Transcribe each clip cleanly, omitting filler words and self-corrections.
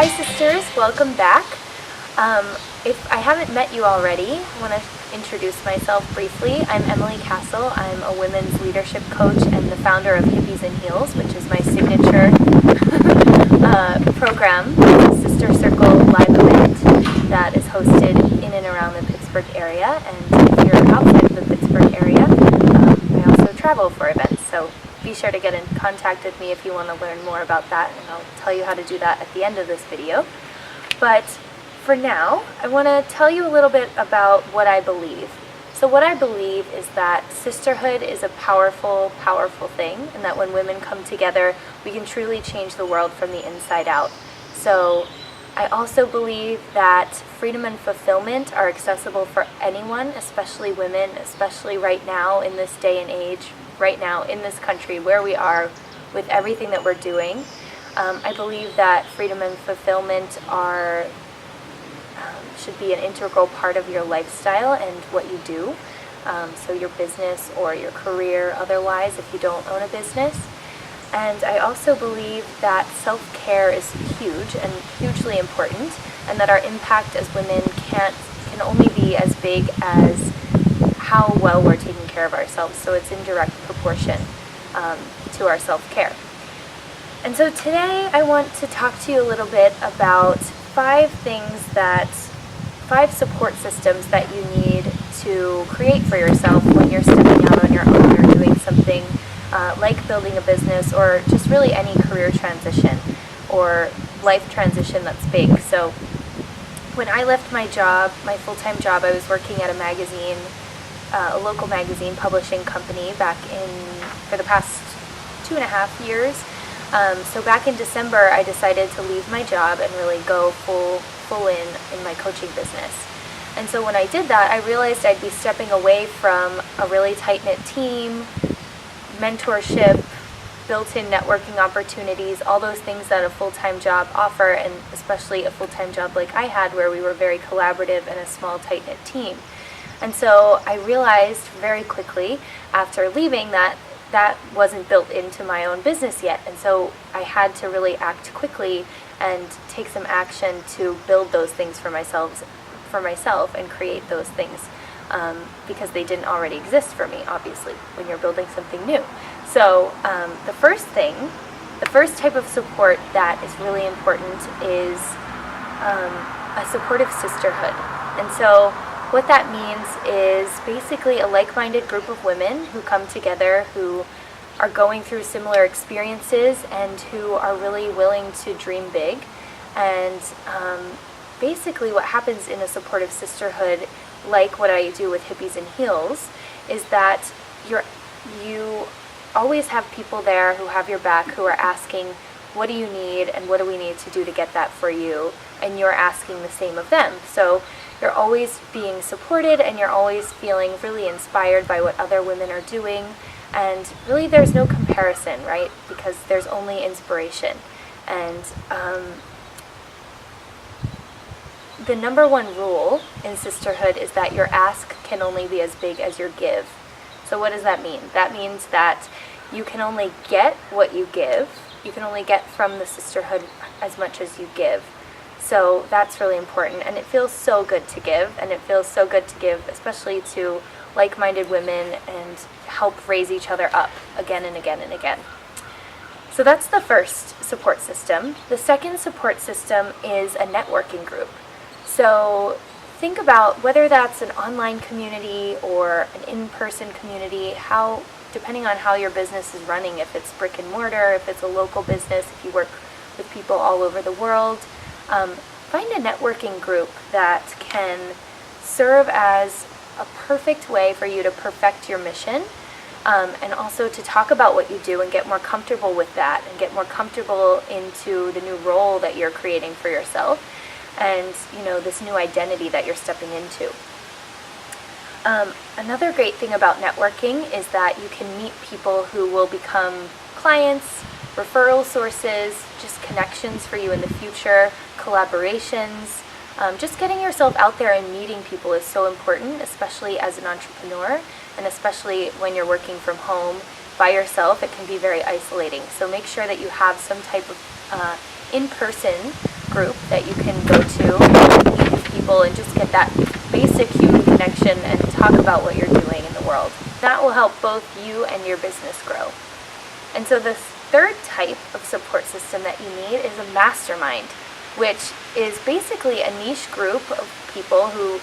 Hi sisters, welcome back. If I haven't met you already, I want to introduce myself briefly. I'm Emily Castle. I'm a women's leadership coach and the founder of Hippies and Heels, which is my signature program, Sister Circle live event that is hosted in and around the Pittsburgh area. And if you're outside of the Pittsburgh area, I also travel for events. So be sure to get in contact with me if you want to learn more about that, and I'll tell you how to do that at the end of this video. But for now, I want to tell you a little bit about what I believe. So what I believe is that sisterhood is a powerful, powerful thing, and that when women come together, we can truly change the world from the inside out. So I also believe that freedom and fulfillment are accessible for anyone, especially women, especially right now in this day and age, right now in this country where we are with everything that we're doing. I believe that freedom and fulfillment should be an integral part of your lifestyle and what you do. So your business or your career otherwise if you don't own a business. And I also believe that self-care is huge and hugely important, and that our impact as women can only be as big as how well we're taking care of ourselves. So it's in direct proportion to our self-care. And so today I want to talk to you a little bit about 5 support systems that you need to create for yourself when you're stepping out on your own or doing something like building a business, or just really any career transition or life transition that's big. So when I left my job, my full-time job, I was working at a magazine, a local magazine publishing company for the past 2.5 years. So back in December, I decided to leave my job and really go full in my coaching business. And so when I did that, I realized I'd be stepping away from a really tight-knit team, mentorship, built-in networking opportunities, all those things that a full-time job offer, and especially a full-time job like I had where we were very collaborative and a small tight-knit team. And so I realized very quickly after leaving that wasn't built into my own business yet. And so I had to really act quickly and take some action to build those things for myself and create those things because they didn't already exist for me, obviously, when you're building something new. So the first type of support that is really important is a supportive sisterhood. And so what that means is basically a like-minded group of women who come together, who are going through similar experiences and who are really willing to dream big. And basically what happens in a supportive sisterhood, like what I do with Hippies and Heels, is that you always have people there who have your back, who are asking, what do you need and what do we need to do to get that for you? And you're asking the same of them. So you're always being supported and you're always feeling really inspired by what other women are doing. And really there's no comparison, right? Because there's only inspiration. And the number one rule in sisterhood is that your ask can only be as big as your give. So what does that mean? That means that you can only get what you give. You can only get from the sisterhood as much as you give. So that's really important, and it feels so good to give, and it feels so good to give especially to like-minded women and help raise each other up again and again and again. So that's the first support system. The second support system is a networking group. So think about whether that's an online community or an in-person community, depending on how your business is running, if it's brick and mortar, if it's a local business, if you work with people all over the world. Find a networking group that can serve as a perfect way for you to perfect your mission, and also to talk about what you do and get more comfortable with that and get more comfortable into the new role that you're creating for yourself and this new identity that you're stepping into. Another great thing about networking is that you can meet people who will become clients, referral sources, just connections for you in the future, collaborations. Just getting yourself out there and meeting people is so important, especially as an entrepreneur, and especially when you're working from home by yourself. It can be very isolating. So make sure that you have some type of in-person group that you can go to and meet with people and just get that basic human connection and talk about what you're doing in the world. That will help both you and your business grow. And so the third type of support system that you need is a mastermind, which is basically a niche group of people who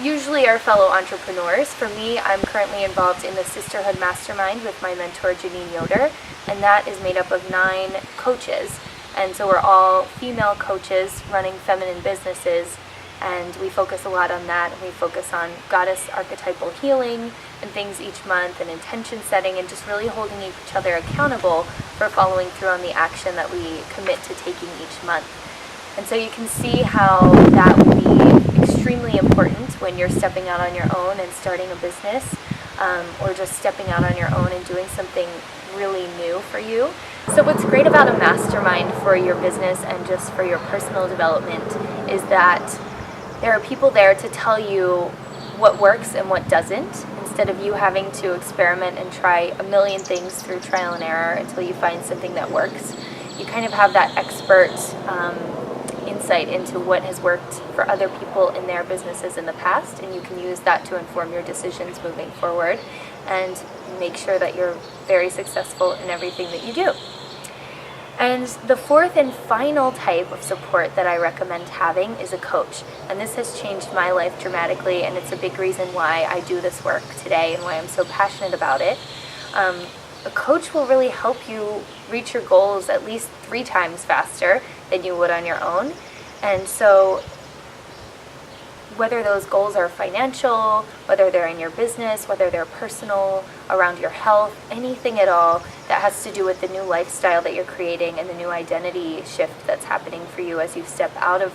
usually are fellow entrepreneurs. For me, I'm currently involved in the Sisterhood Mastermind with my mentor Janine Yoder, and that is made up of 9 coaches. And so we're all female coaches running feminine businesses, and we focus a lot on that. And we focus on goddess archetypal healing and things each month, and intention setting, and just really holding each other accountable for following through on the action that we commit to taking each month. And so you can see how that will be extremely important when you're stepping out on your own and starting a business, or just stepping out on your own and doing something really new for you. So what's great about a mastermind for your business and just for your personal development is that there are people there to tell you what works and what doesn't, instead of you having to experiment and try a million things through trial and error until you find something that works. You kind of have that expert insight into what has worked for other people in their businesses in the past, and you can use that to inform your decisions moving forward and make sure that you're very successful in everything that you do. And the fourth and final type of support that I recommend having is a coach. And this has changed my life dramatically, and it's a big reason why I do this work today and why I'm so passionate about it. A coach will really help you reach your goals at least 3 times faster than you would on your own. And so whether those goals are financial, whether they're in your business, whether they're personal, around your health, anything at all that has to do with the new lifestyle that you're creating and the new identity shift that's happening for you as you step out of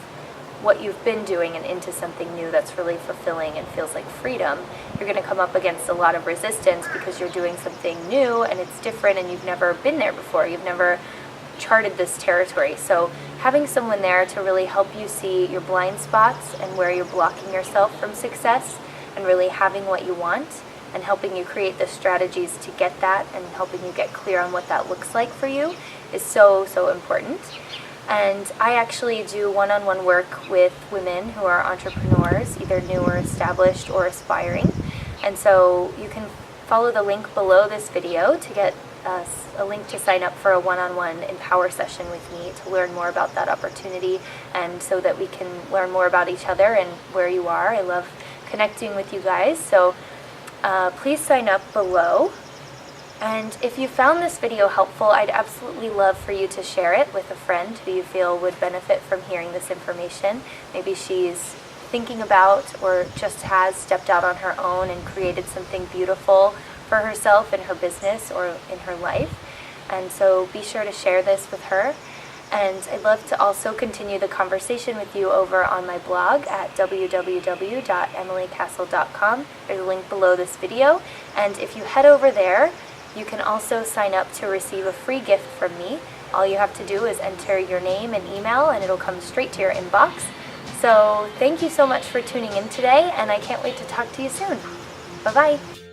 what you've been doing and into something new that's really fulfilling and feels like freedom, you're going to come up against a lot of resistance because you're doing something new and it's different and you've never been there before. You've never charted this territory. So having someone there to really help you see your blind spots and where you're blocking yourself from success, and really having what you want and helping you create the strategies to get that and helping you get clear on what that looks like for you is so, so important. And I actually do one-on-one work with women who are entrepreneurs, either new or established or aspiring. And so you can follow the link below this video to get a link to sign up for a one-on-one Empower session with me to learn more about that opportunity, and so that we can learn more about each other and where you are. I love connecting with you guys, so please sign up below. And if you found this video helpful, I'd absolutely love for you to share it with a friend who you feel would benefit from hearing this information. Maybe she's thinking about or just has stepped out on her own and created something beautiful for herself in her business or in her life. And so be sure to share this with her. And I'd love to also continue the conversation with you over on my blog at www.emilycastle.com. There's a link below this video. And if you head over there, you can also sign up to receive a free gift from me. All you have to do is enter your name and email, and it'll come straight to your inbox. So thank you so much for tuning in today, and I can't wait to talk to you soon. Bye-bye.